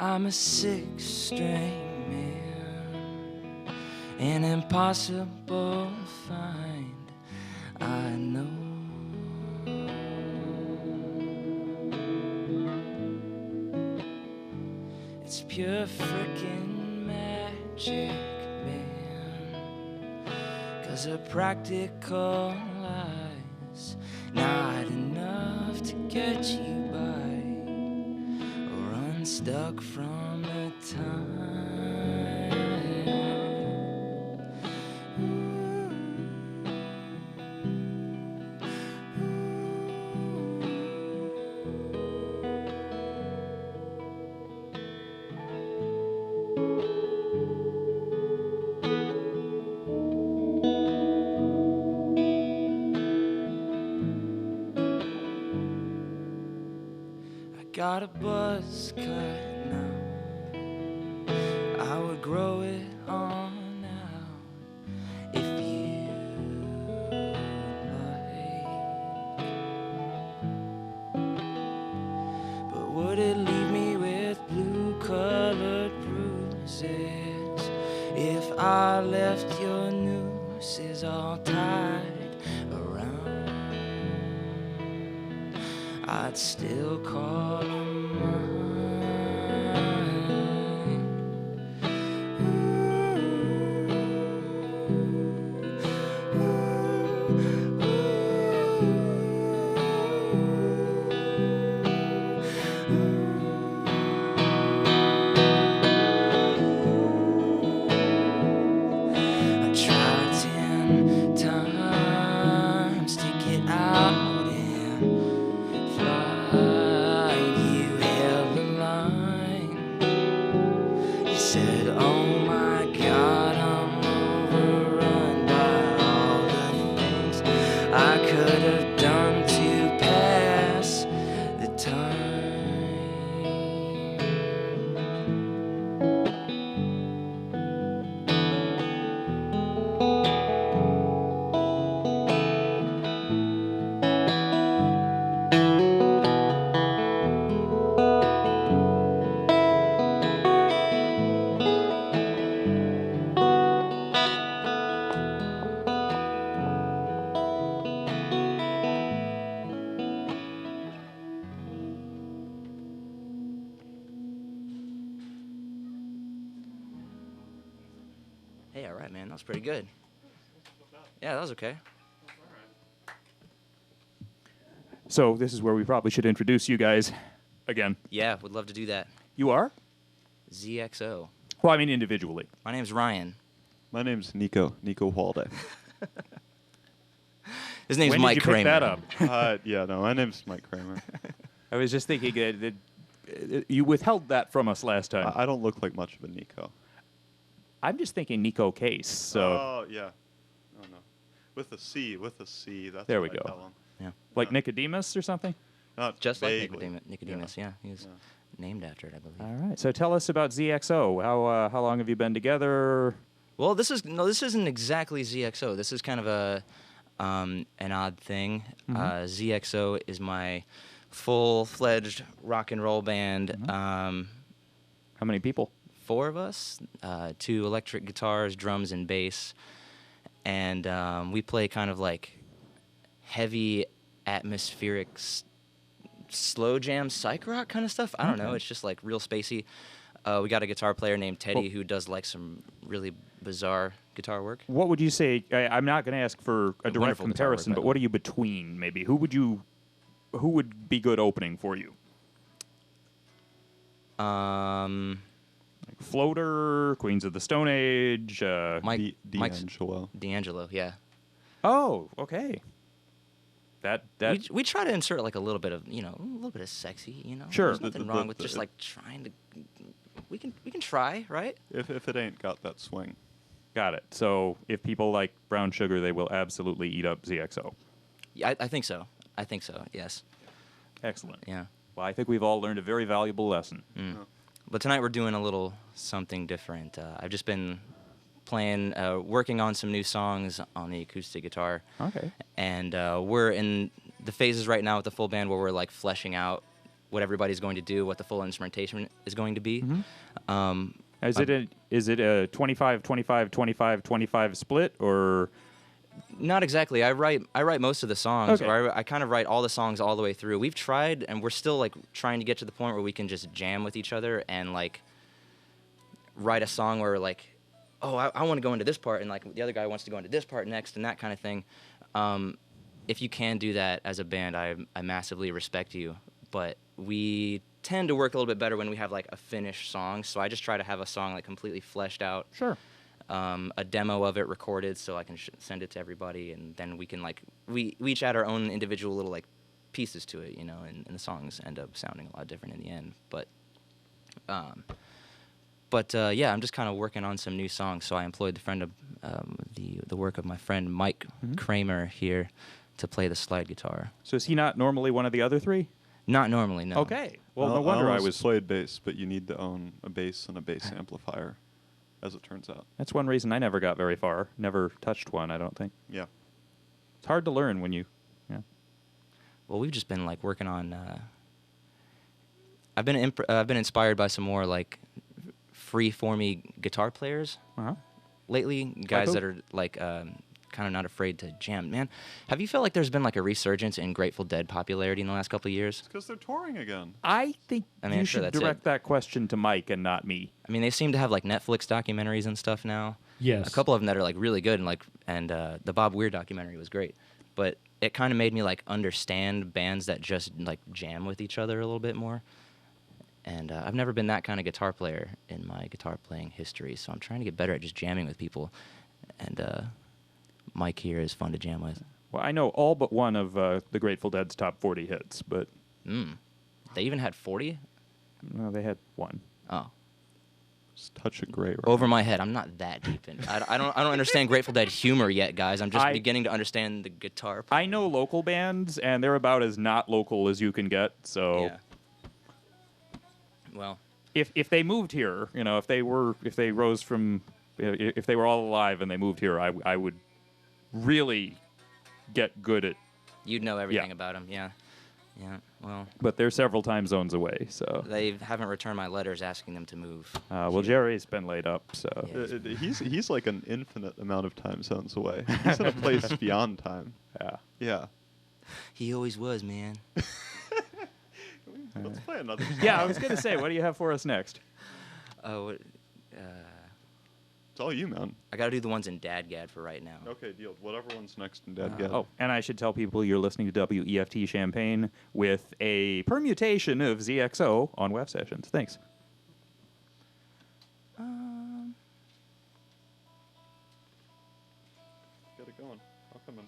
I'm a six-string man, an impossible find, I know. It's pure frickin' magic, man, 'cause a practical lie's not enough to get you by, or unstuck from the time. Got a buzz cut now, I would grow it on out if you like. But would it leave me with blue-colored bruises if I left your nooses all tied around? I'd still call them mine. I tried 10 times to get out and find you held the line. You said, oh my God, I'm overrun by all the things I could have done to pass the time. Hey, all right, man. That was pretty good. Yeah, that was okay. So this is where we probably should introduce you guys again. Yeah, would love to do that. You are? ZXO. Well, I mean individually. My name's Ryan. My name's Nico Walde. His name's When Mike did you pick Kramer. that up? Yeah, no, my name's Mike Kramer. I was just thinking that you withheld that from us last time. I don't look like much of a Nico. I'm just thinking Nico Case. So Oh, yeah. No. With a C. That's There what we I go. tell 'em. Yeah. like Nicodemus or something? Not Just vaguely. like Nicodemus, yeah. He was named after it, I believe. All right. So tell us about ZXO. How long have you been together? Well, this isn't exactly ZXO. This is kind of an odd thing. ZXO is my full-fledged rock and roll band. How many people? 4 of us, 2 electric guitars, drums, and bass. And we play kind of like heavy atmospheric slow jam psych rock kind of stuff. I don't know. It's just like real spacey. We got a guitar player named Teddy who does like some really bizarre guitar work. What would you say? I'm not going to ask for a direct wonderful guitar work, comparison, by but the what way. are you between? Maybe who would be good opening for you? Like Floater, Queens of the Stone Age. Mike's D'Angelo. D'Angelo, yeah. Oh, okay. That We try to insert like a little bit of sexy, Sure. There's nothing wrong with just like trying to. We can try, right? If it ain't got that swing. got it. So if people like brown sugar, they will absolutely eat up ZXO. Yeah, I think so. Yes. Excellent. Yeah. Well, I think we've all learned a very valuable lesson. But tonight we're doing a little something different. I've just been playing, working on some new songs on the acoustic guitar. Okay. And we're in the phases right now with the full band where we're like fleshing out what everybody's going to do, what the full instrumentation is going to be. Is it a 25, 25, 25, 25 split, or? Not exactly. I write most of the songs, Okay. or I kind of write all the songs all the way through. We've tried, and we're still like trying to get to the point where we can just jam with each other and like write a song where like, oh, I want to go into this part, and like the other guy wants to go into this part next, and that kind of thing. If you can do that as a band, I massively respect you. But we tend to work a little bit better when we have like a finished song. So I just try to have a song like completely fleshed out. Sure. A demo of it recorded so I can send it to everybody, and then we can like we each add our own individual little like pieces to it, you know, and the songs end up sounding a lot different in the end. But yeah, I'm just kind of working on some new songs. So I employed the work of my friend Mike Kramer here to play the slide guitar. So is he not normally one of the other three? Not normally, no. Okay. Well, no wonder I was. played bass, but you need to own a bass and a bass amplifier, as it turns out. That's one reason I never got very far. Never touched one, I don't think. Yeah. It's hard to learn when you. Yeah. Well, we've just been like working on. I've been inspired by some more like free-formy guitar players Uh-huh. lately. Guys who? that are like kind of not afraid to jam. Man, have you felt like there's been like a resurgence in Grateful Dead popularity in the last couple of years? It's because they're touring again. I think I mean, you sure, should that's direct it. that question to Mike and not me. I mean, they seem to have like Netflix documentaries and stuff now. Yes. A couple of them that are like really good, and the Bob Weir documentary was great. But it kind of made me like understand bands that just like jam with each other a little bit more. And I've never been that kind of guitar player in my guitar playing history, so I'm trying to get better at just jamming with people. And Mike here is fun to jam with. Well, I know all but one of the Grateful Dead's top 40 hits, but They even had 40? no, they had one. Oh. Just touch of gray. Right Over now. my head. I'm not that deep in. I don't understand Grateful Dead humor yet, guys. I'm just beginning to understand the guitar. I know local bands, and they're about as not local as you can get. So Yeah. Well, if they moved here, you know, if they rose from, if they were all alive and they moved here, I would really get good at. you'd know everything Yeah. about them. Yeah. Yeah. Well, But they're several time zones away, so. they haven't returned my letters asking them to move. Well, Jerry's been laid up, so. Yeah. He's like an infinite amount of time zones away. He's in a place beyond time. Yeah. Yeah. He always was, man. Let's play another song. Yeah, I was gonna say, what do you have for us next? Oh, It's all you, man. I got to do the ones in Dadgad for right now. Okay, deal. Whatever one's next in Dad Get. Oh, and I should tell people you're listening to WEFT Champaign with a permutation of ZXO on WEFT Sessions. Thanks. Get it going. I'll come in.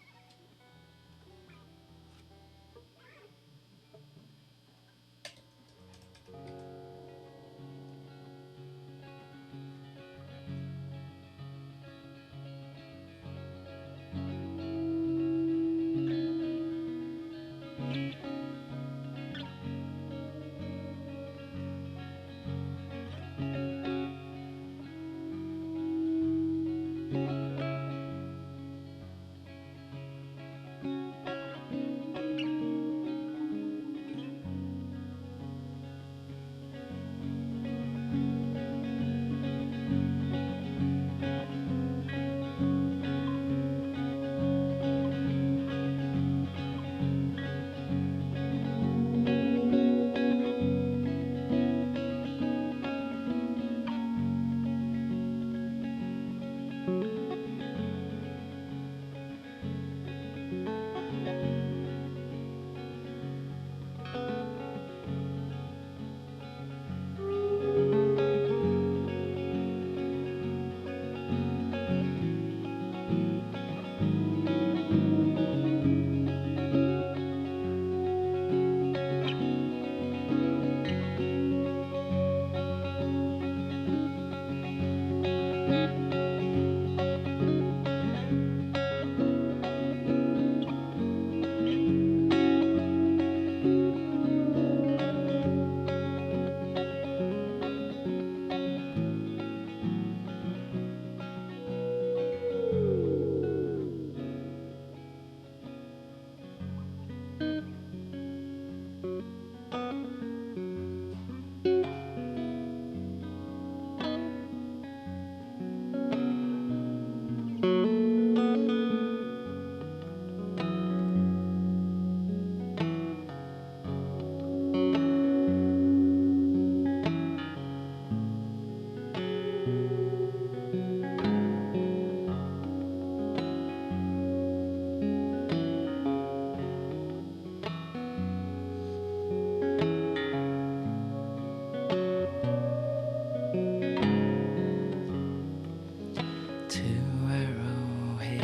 two arrowheads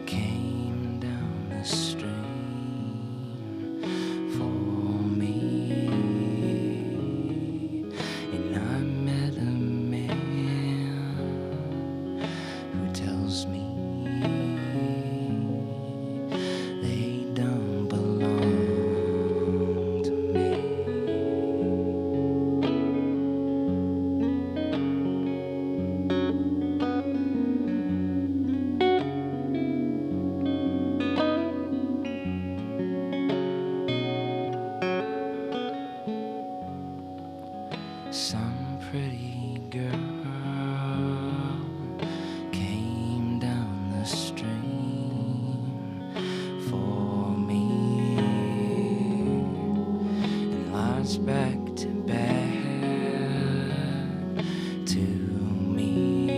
came down the stream for me, and I met a man who tells me they don't belong to me. Some pretty girl came down the stream for me, and lies back to back to me,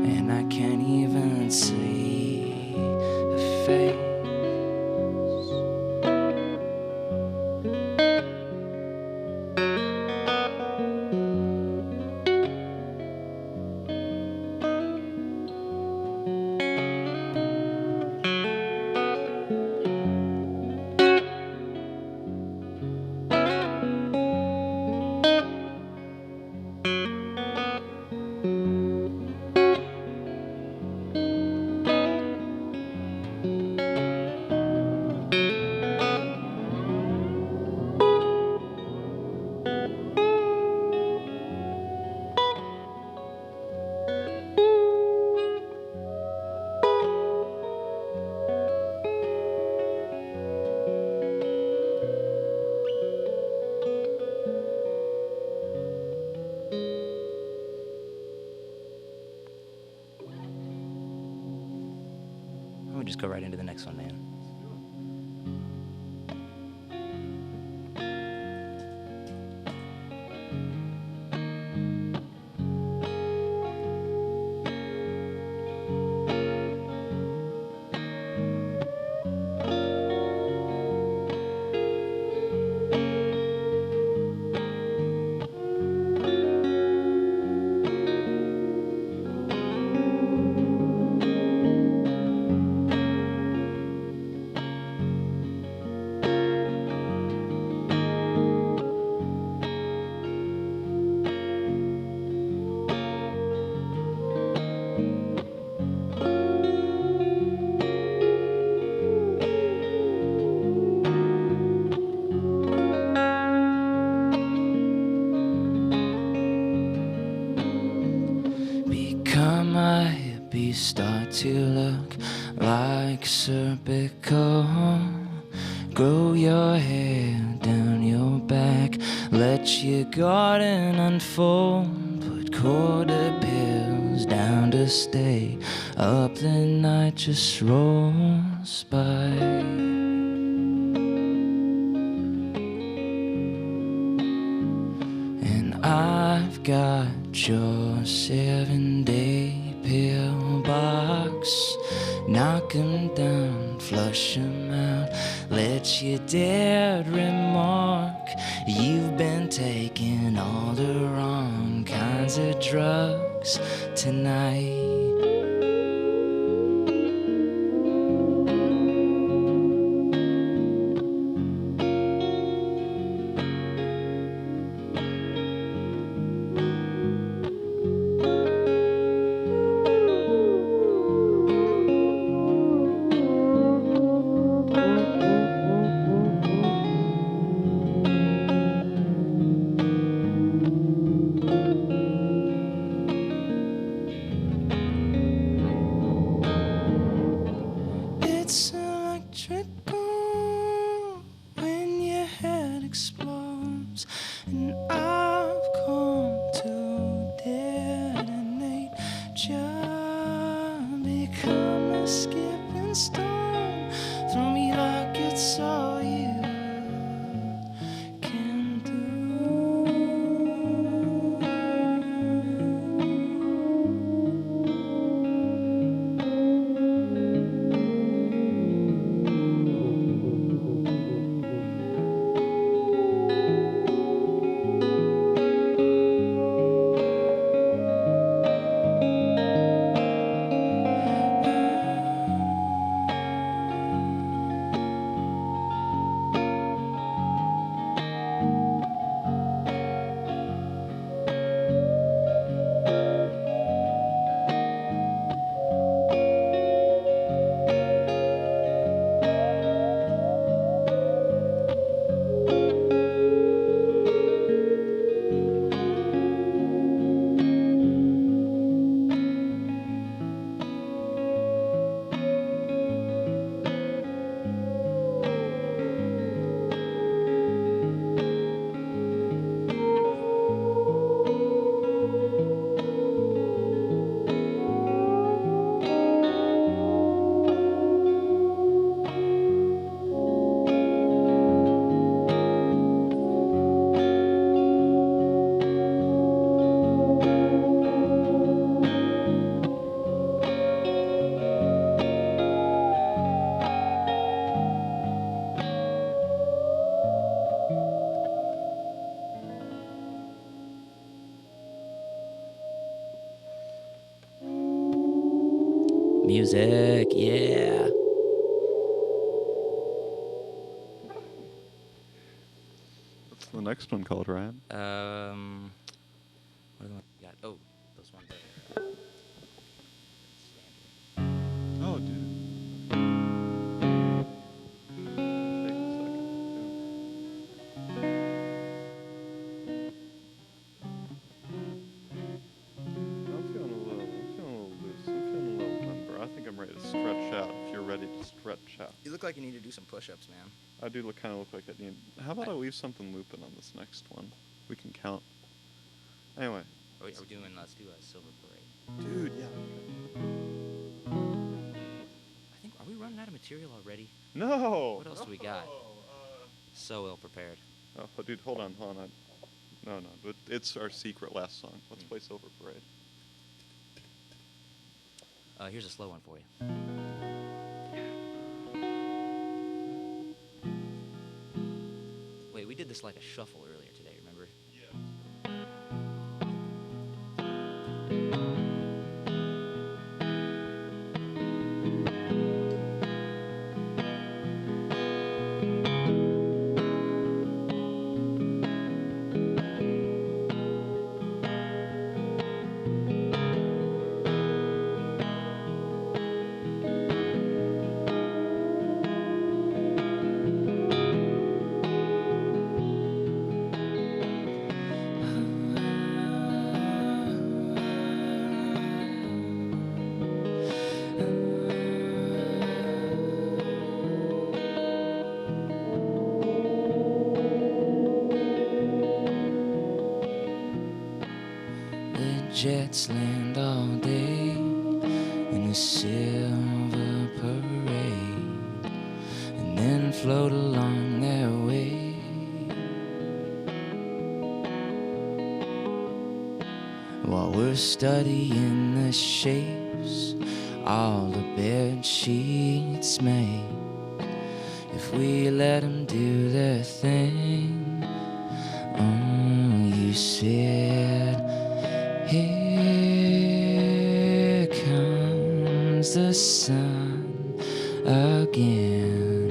and I can't even see a face. We'll just go right into the next one, man. Become a hippie, start to look like Serpico. Grow your hair down your back, let your garden unfold. Put quarter pills down to stay up the night just rolls by. And I've got your 7-day pillbox. Knock 'em down, flush 'em out, let your dad remark you've been taking all the wrong kinds of drugs tonight. Music, yeah. What's the next one called, Ryan? What are the ones we got? Oh, those ones are standard. Oh, dude. Take a second. I'm feeling a little loose. I'm feeling a little limber. I think I'm ready to stretch out. If you're ready to stretch out, You look like you need to do some push-ups, man. I do kind of look like I need. How about I leave something looping on this next one? We can count. Anyway. Are we doing? Let's do a silver parade. Dude, yeah. I think. Are we running out of material already? No. What else do we got? So well prepared. Oh, dude, hold on. No, it's our secret last song. Let's play Silver Parade. Here's a slow one for you. Wait, we did this like a shuffle earlier today, remember? Jets land all day in a silver parade and then float along their way. While we're studying the shapes all the bed sheets make, if we let them do their thing. Oh, you said, here comes the sun again.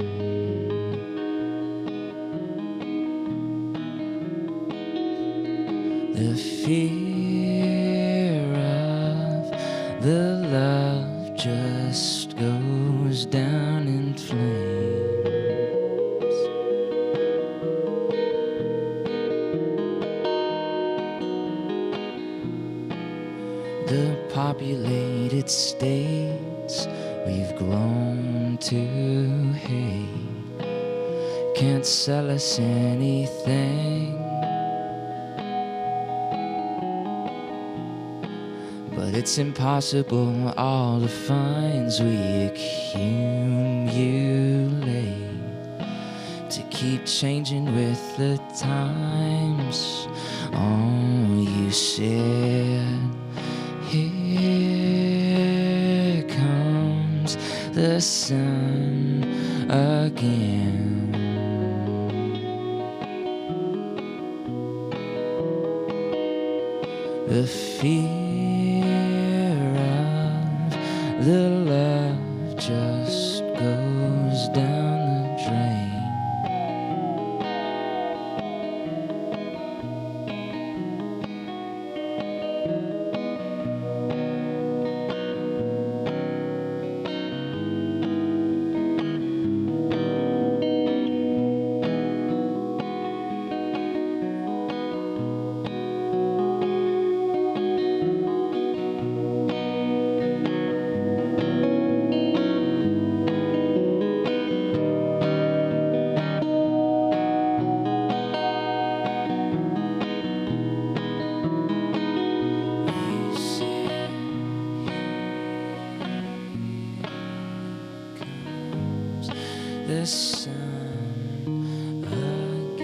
The fear of the love just goes down in flames. The populated states we've grown to hate can't sell us anything, but it's impossible all the fines we accumulate to keep changing with the times. Oh, you said, here comes the sun again. The fear of the love just goes down the drain. The sun again.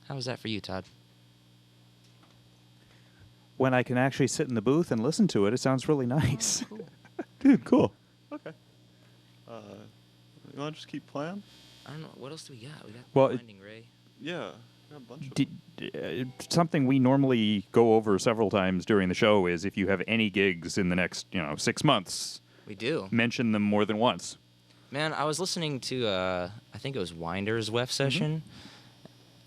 How was that for you, Todd? When I can actually sit in the booth and listen to it, it sounds really nice. Cool. Dude, cool. Okay. You want to just keep playing? I don't know. What else do we got? We got Well, Finding Ray. Yeah. Got a bunch of them. Something we normally go over several times during the show is if you have any gigs in the next 6 months, We do. mention them more than once. Man, I was listening to, I think it was Winder's WEFT session,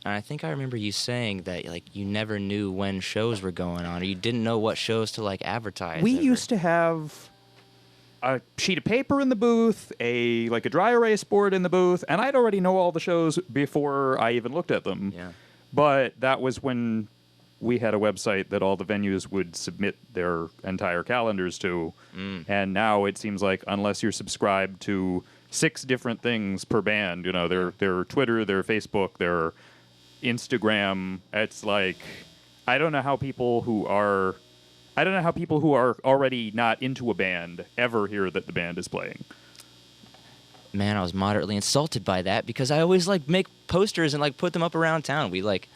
and I think I remember you saying that like you never knew when shows were going on, or you didn't know what shows to like advertise. We used to have a sheet of paper in the booth, a dry erase board in the booth, and I'd already know all the shows before I even looked at them. Yeah. But that was when we had a website that all the venues would submit their entire calendars to. And now it seems like unless you're subscribed to 6 different things per band, their Twitter, their Facebook, their Instagram, it's like I don't know how people who are already not into a band ever hear that the band is playing. Man, I was moderately insulted by that because I always like make posters and like put them up around town. We like,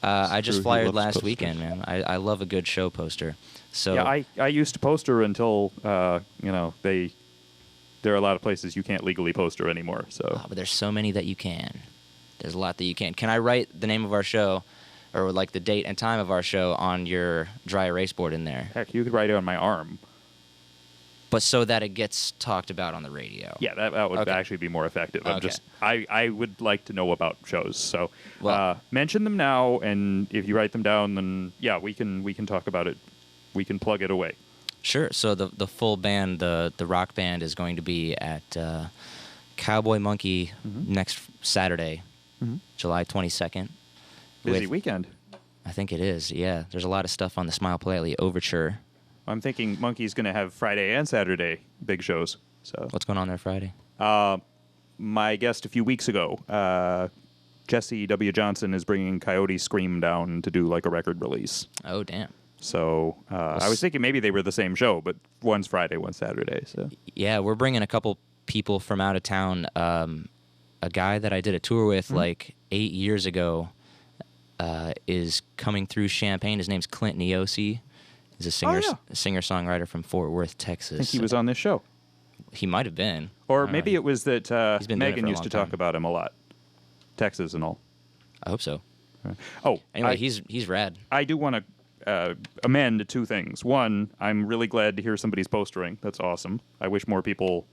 I just true, he flyered loves last posters. weekend, man. I love a good show poster. So Yeah, I used to poster until there are a lot of places you can't legally poster anymore. So but there's so many that you can. There's a lot that you can. Can I write the name of our show, or like the date and time of our show on your dry erase board in there? heck, you could write it on my arm. But so that it gets talked about on the radio. Yeah, that would Okay. actually be more effective. Okay. I would like to know about shows. So Well- mention them now, and if you write them down, then yeah, we can talk about it. We can plug it away. Sure. So the full band, the rock band, is going to be at Cowboy Monkey next Saturday, July 22nd. Busy with- weekend. I think it is. Yeah. There's a lot of stuff on the Smile Politely Overture. I'm thinking Monkey's going to have Friday and Saturday big shows. So What's going on there Friday? my guest a few weeks ago, Jesse W. Johnson, is bringing Coyote Scream down to do like a record release. Oh, damn. So I was thinking maybe they were the same show, but one's Friday, one's Saturday. So Yeah, we're bringing a couple people from out of town. A guy that I did a tour with like 8 years ago is coming through Champaign. His name's Clint Neosi. He's a singer-songwriter from Fort Worth, Texas. I think he was on this show. He might have been. Or maybe it was that He's been doing it Megan for a used long to talk time. about him a lot. Texas and all. I hope so. Oh, Anyway, he's rad. I do want to amend 2 things. One, I'm really glad to hear somebody's postering. That's awesome. I wish more people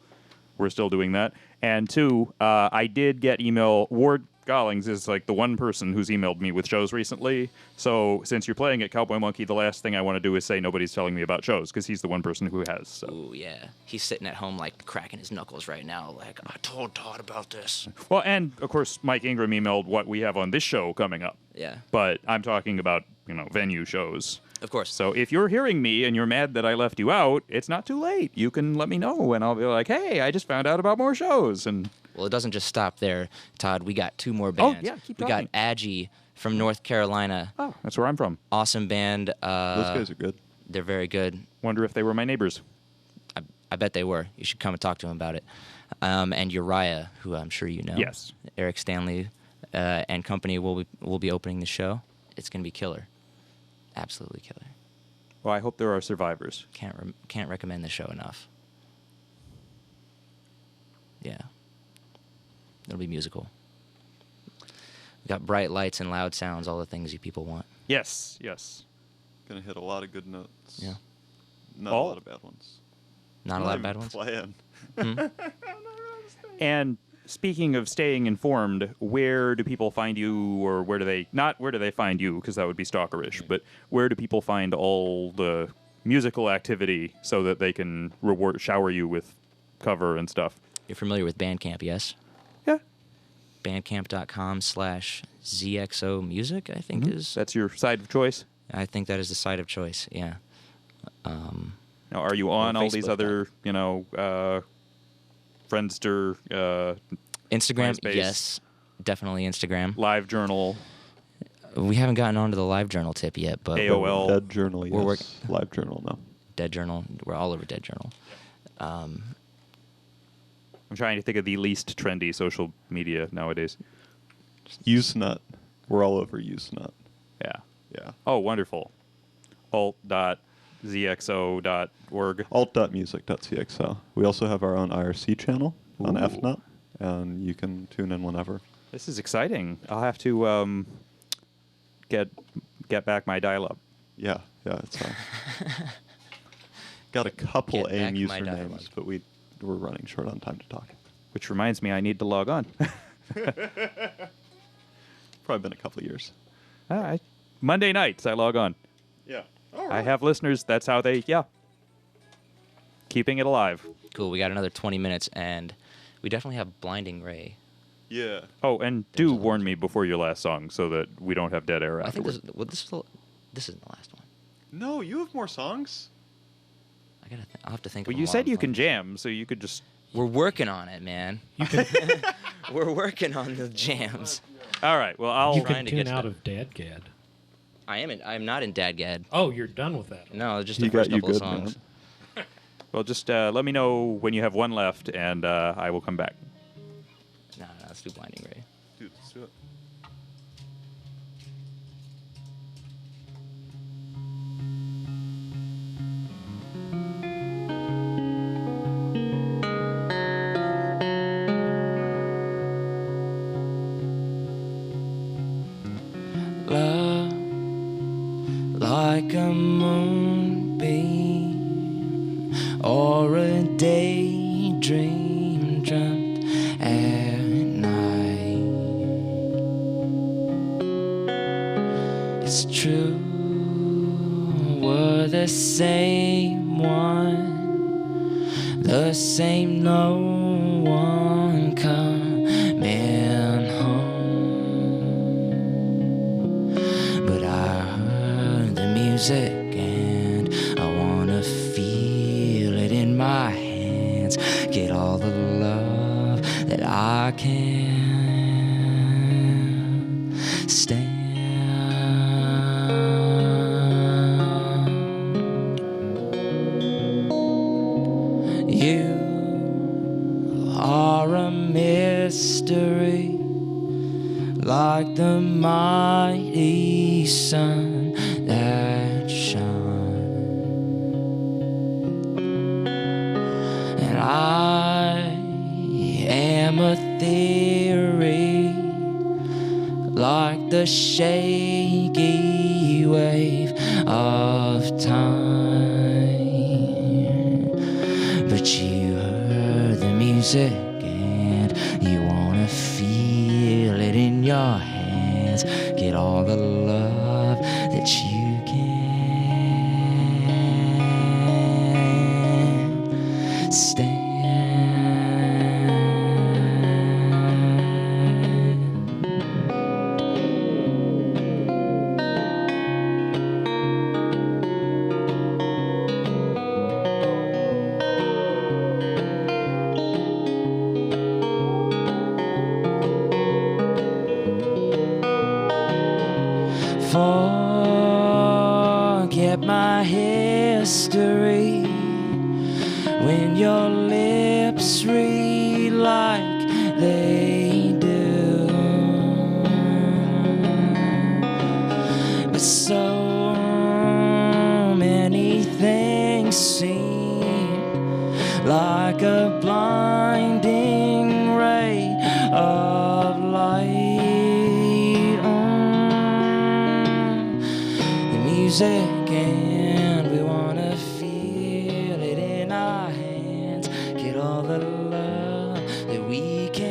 were still doing that. And 2, I did get email. Ward Gollings is like the one person who's emailed me with shows recently. So since you're playing at Cowboy Monkey, the last thing I want to do is say nobody's telling me about shows, because he's the one person who has. So. Ooh, yeah. He's sitting at home like cracking his knuckles right now. Like, I told Todd about this. Well, and of course, Mike Ingram emailed what we have on this show coming up. Yeah. But I'm talking about, venue shows. Of course. So if you're hearing me and you're mad that I left you out, it's not too late. You can let me know, and I'll be like, hey, I just found out about more shows. And Well, it doesn't just stop there, Todd. We got 2 more bands. yeah, keep We talking. got Aggie from North Carolina. oh, that's where I'm from. Awesome band. Those guys are good. They're very good. Wonder if they were my neighbors. I bet they were. You should come and talk to them about it. And Uriah, who I'm sure you know. Yes. Eric Stanley and company will be opening the show. It's going to be killer. Absolutely killer. Well, I hope there are survivors. Can't recommend the show enough. Yeah. It'll be musical. We got bright lights and loud sounds, all the things you people want. Yes, yes. Gonna hit a lot of good notes. Yeah. Not All- a lot of bad ones. Not a lot of bad ones. Playing. And speaking of staying informed, where do people find you, or where do they find you, because that would be stalkerish, but where do people find all the musical activity so that they can shower you with cover and stuff? You're familiar with Bandcamp, yes? Yeah. Bandcamp.com/ZXO music, I think is. That's your side of choice? I think that is the site of choice, yeah. Now, are you on all these Facebook, other, Friendster, Instagram, MySpace. yes. Definitely Instagram. Live Journal, We haven't gotten onto the live journal tip yet, but AOL. Dead Journal, yes. We're work- Live Journal, no. Dead Journal, we're all over Dead Journal. I'm trying to think of the least trendy social media nowadays. Usenet. We're all over Usenet. Yeah. Yeah. Oh, wonderful. alt.zxo.org. Alt.music.cxo. We also have our own IRC channel on Ooh. FNUT. and you can tune in whenever. This is exciting. I'll have to get back my dial-up. Yeah, it's got a couple Get AIM back my dialogue. usernames, but we're running short on time to talk. Which reminds me, I need to log on. Probably been a couple of years. All right. Monday nights, I log on. Yeah. I have listeners. That's how they, keeping it alive. Cool. We got another 20 minutes, and we definitely have Blinding Ray. Yeah. Oh, and do warn me before your last song so that we don't have dead air I think afterward. this isn't the last one. No, you have more songs. I'll have to think. Well, of you them said while you I'm can talking. jam, so you could just... We're working on it, man. We're working on the jams. All right, well, I'll... You trying can to tune get to out that. of Dadgad. I'm not in Dadgad. Oh, you're done with that. No, just He the first got you couple of good, man. songs. Well, just let me know when you have one left, and I will come back. No, let's do Blinding Ray. Dude, let's do it. Love like a moonbeam or a daydream dreamt at night. It's true, we're the same one, the same no one coming home. But I heard the music and I wanna feel it in my hands, get all the love that I can stand. You are a mystery, like the mighty sun that shines. And I am a theory, like the shaky wave of time. But you heard the music and you wanna feel it in your hands, get all the love that you can stand. Forget my history when your lips read like they do. But so many things seem like a blinding ray of light. The music and we wanna feel it in our hands, get all the love that we can.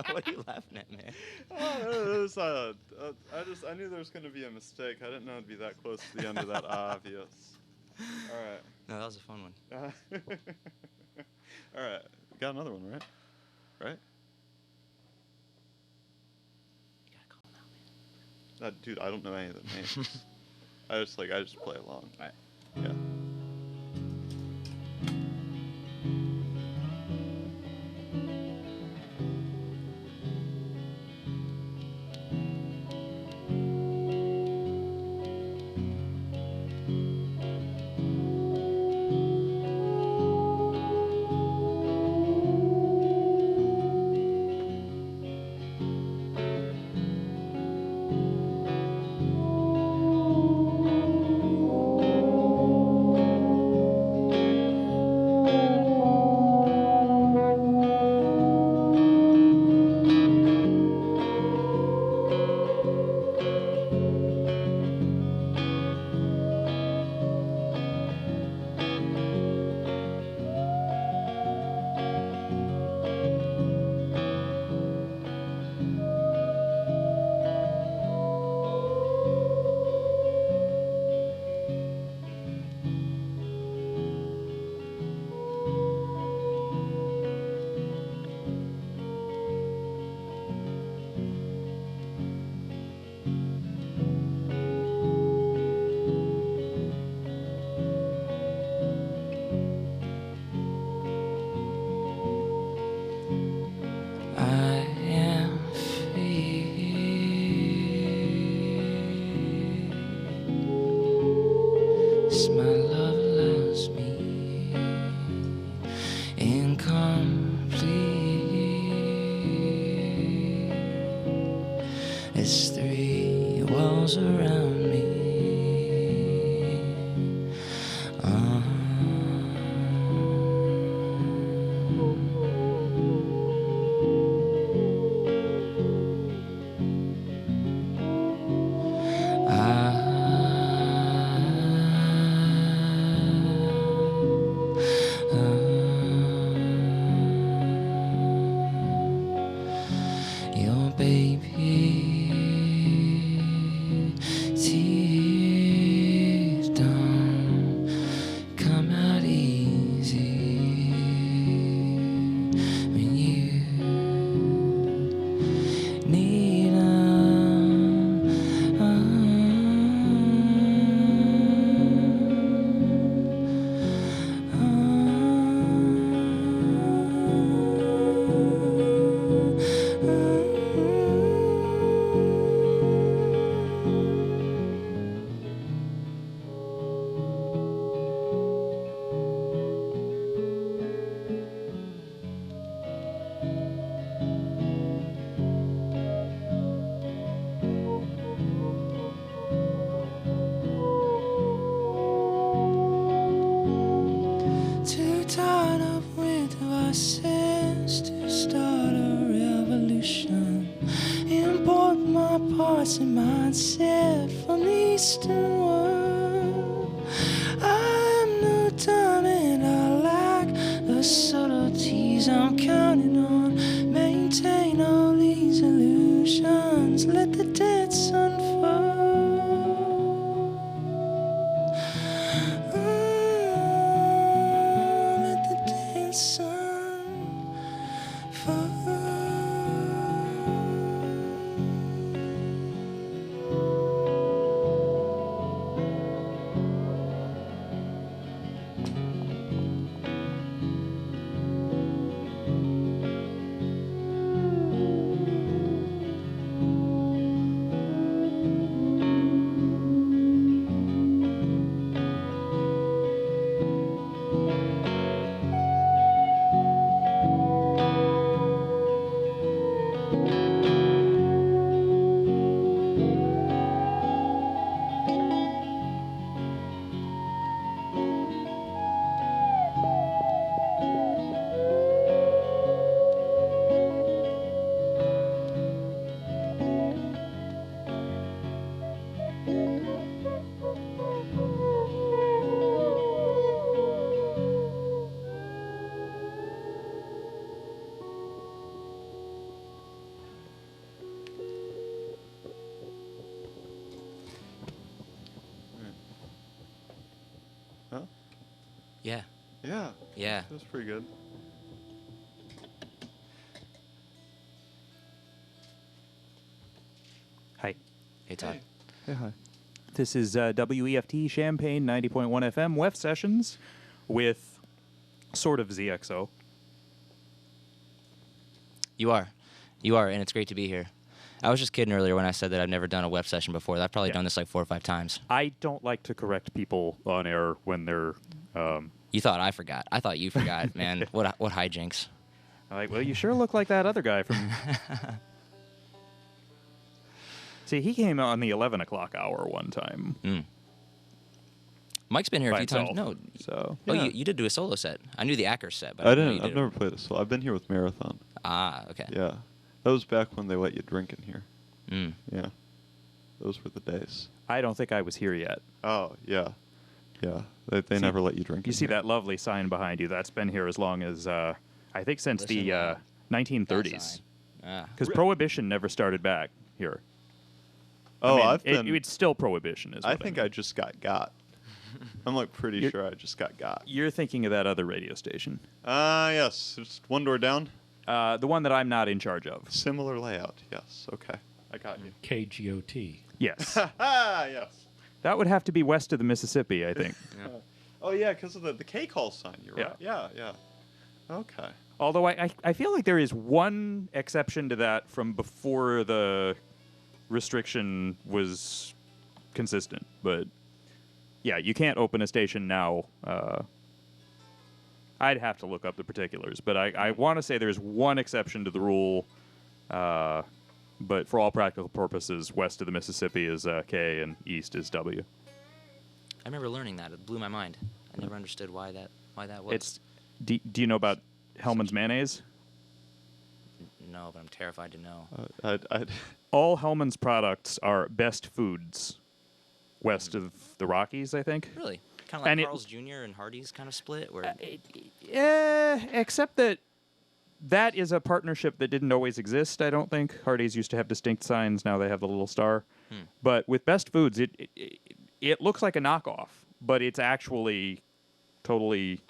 What are you laughing at, man? Oh, it was, I knew there was going to be a mistake. I didn't know it'd be that close to the end of that obvious. All right. No, that was a fun one. All right. Got another one, right? Right? You gotta call him out, man. Dude, I don't know any of the names. I just play along. All right. Yeah. I am free. Yes, my love allows me incomplete. There's three walls around me. Your baby tears don't come out easy when you need 'em. Too tied up with devices to start a revolution. Import my parts and mindset from the Eastern world. I am no time and I lack the subtleties I'm counting on. Maintain all these illusions. Let the dance unfold. Let the dance unfold. Yeah. Yeah. It was pretty good. Hi. Hey, Todd. Hey. Hey, hi. This is WEFT Champaign 90.1 FM WEFT Sessions with sort of ZXO. You are, and it's great to be here. I was just kidding earlier when I said that I've never done a web session before. I've probably done this like 4 or 5 times. I don't like to correct people on air when they're You thought I forgot. I thought you forgot, man. What hijinks? like, well, you sure look like that other guy from... See, he came on the 11 o'clock hour one time. Mm. Mike's been here a by few times. himself, No. So... Oh, Yeah. you did do a solo set. I knew the Acker set, but I didn't know didn't. you I've did never played a solo. I've been here with Marathon. Ah, okay. Yeah. That was back when they let you drink in here. Mm. Yeah. Those were the days. I don't think I was here yet. Oh, yeah. Yeah. They See- never let you drink You in see here. that lovely sign behind you? That's been here as long as, I think since Listen the loud. That 1930s. sign. Ah. Because Prohibition never started back here. Oh, I mean, I've been... it's still Prohibition. Is I what think mean. I just got. I'm like pretty You're- sure I just got. You're thinking of that other radio station. Yes. Just one door down. The one that I'm not in charge of. Similar layout. Yes. Okay. I got you. KGOT. Yes. Yes. That would have to be west of the Mississippi, I think. Oh yeah, because of the K call sign. You're Yeah. right. Yeah. Yeah. Okay. Although I feel like there is one exception to that from before the restriction was consistent. But yeah, you can't open a station now. I'd have to look up the particulars, but I want to say there's one exception to the rule. But for all practical purposes, west of the Mississippi is K and east is W. I remember learning that. It blew my mind. I never understood why that was. It's do you know about Hellman's mayonnaise? No, but I'm terrified to know. I'd All Hellman's products are best foods west of the Rockies, I think. Really? Kind of like And Carl's Jr. and Hardee's kind of split? Where Except that is a partnership that didn't always exist, I don't think. Hardee's used to have distinct signs. Now they have the little star. But with Best Foods, it looks like a knockoff, but it's actually totally...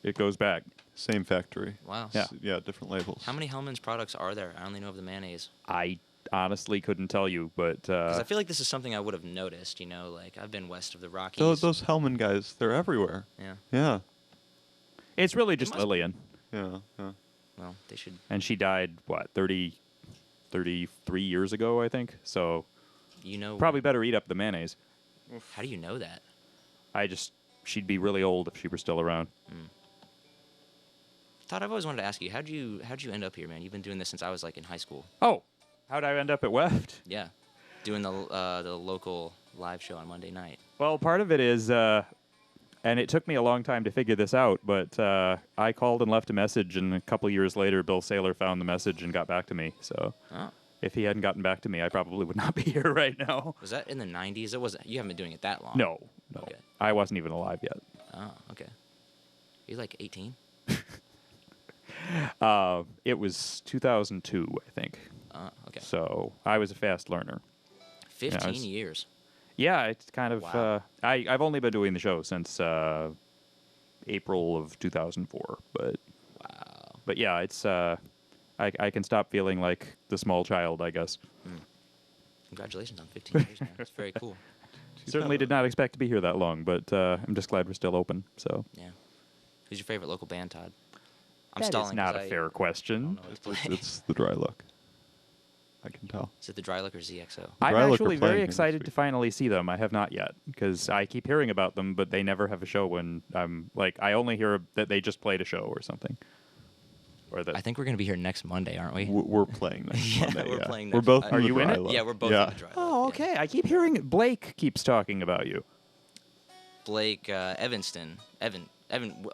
It goes back. same factory. Wow. Yeah. Yeah, different labels. How many Hellman's products are there? I only know of the mayonnaise. I honestly couldn't tell you, but... Because I feel like this is something I would have noticed, you know? Like, I've been west of the Rockies. Those Hellman guys, they're everywhere. Yeah. Yeah. it's really just must- Lillian. Yeah. Yeah. Well, they should... And she died, 33 years ago, I think. So You know... probably better eat up the mayonnaise. How do you know that? She'd be really old if she were still around. Todd, I've always wanted to ask you, how'd you end up here, man? You've been doing this since I was, like, in high school. Oh, how'd I end up at WEFT? Yeah. Doing the local live show on Monday night. Well, part of it is, and it took me a long time to figure this out, but I called and left a message, and a couple years later, Bill Saylor found the message and got back to me. So Oh. if he hadn't gotten back to me, I probably would not be here right now. Was that in the 90s? It wasn't... You haven't been doing it that long. No. Okay. I wasn't even alive yet. Oh, okay. You're like 18? It was 2002, I think. Oh, okay. So I was a fast learner. 15 it's- years. Yeah, it's kind of. Wow. I've only been doing the show since April of 2004, but Wow. but yeah, it's. I can stop feeling like the small child, I guess. Congratulations on 15 years, man. That's very cool. Certainly did not expect to be here that long, but I'm just glad we're still open. So Yeah. Who's your favorite local band, Todd? I'm that stalling. is not 'cause a I fair don't question. know what to play. It's the dry look. I can tell. Is it the Dry Look or ZXO? I'm Dry Look are actually playing very here this excited week. to finally see them. I have not yet because I keep hearing about them, but they never have a show when I'm like I only hear that they just played a show or something. Or that I think we're going to be here next Monday, aren't we? We're playing next Yeah, Monday. we're yeah. playing We're next both. Monday. Are the you in dry it? look. Yeah, we're both Yeah. in the Dry Look. Oh, yeah. okay. I keep hearing Blake keeps talking about you. Blake Evanston. Evan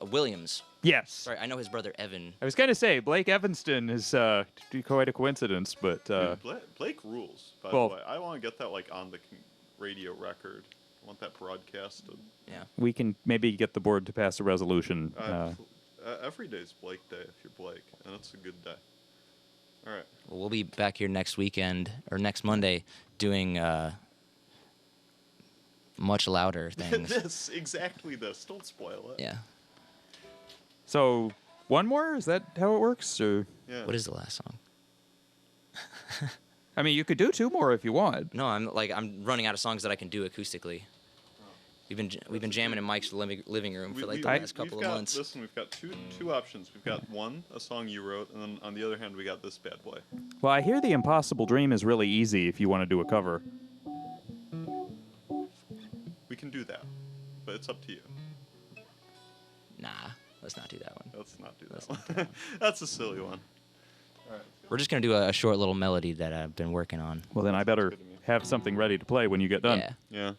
Williams. Yes. Sorry, I know his brother Evan. I was going to say Blake Evanston is quite a coincidence, but Dude, Blake rules. By well- the way, I want to get that like on the radio record. I want that broadcasted. Yeah. we can maybe get the board to pass a resolution. Every day's Blake Day if you're Blake, and it's a good day. All right. Well, we'll be back here next weekend or next Monday doing much louder things. Exactly this. Don't spoil it. Yeah. So one more? Is that how it works? Or Yeah. What is the last song? I mean, you could do two more if you want. No, I'm running out of songs that I can do acoustically. We've been jamming in Mike's living room for like the last couple of months. Listen, we've got two options. We've got one, a song you wrote, and then on the other hand, we got this bad boy. Well, I hear The Impossible Dream is really easy if you want to do a cover. We can do that, but it's up to you. Nah, let's not do that one. Let's not do Let's that not do one. That's a silly one. All right. We're just gonna do a short little melody that I've been working on. Well, then I better good to me. have something ready to play when you get done. Yeah. Yeah.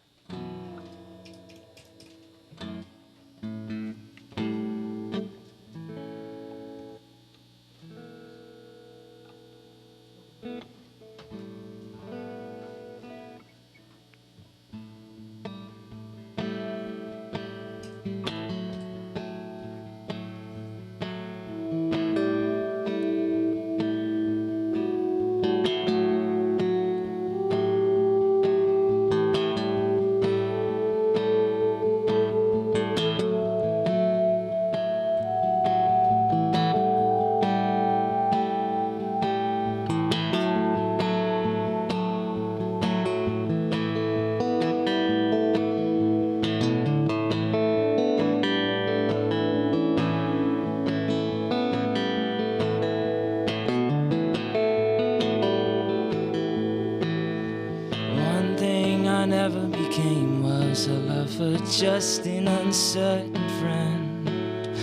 One thing I never became was a lover, just an uncertain friend.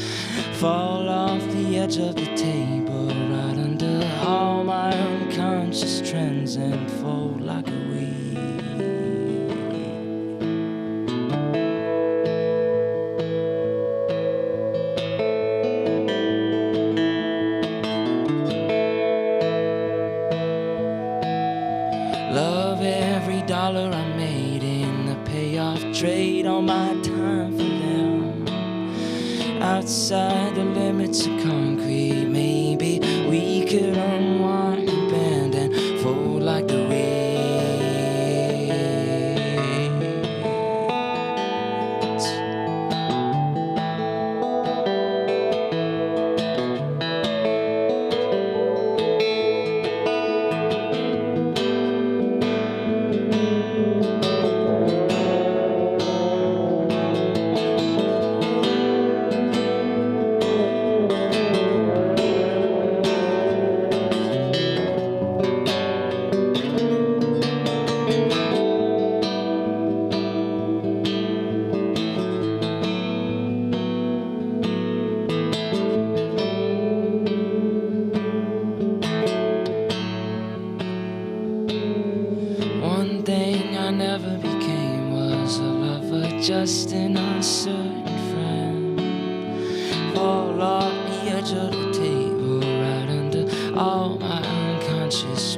Fall off the edge of the table, right under all my unconscious trends, and fold like a weed. Love every dollar I made in the payoff trade, all my time for them. Outside the limits of concrete, maybe we could unwind and bend and fold like the weeds. One thing I never became was a lover, just an uncertain friend. Fall off the edge of the table, right under all my unconscious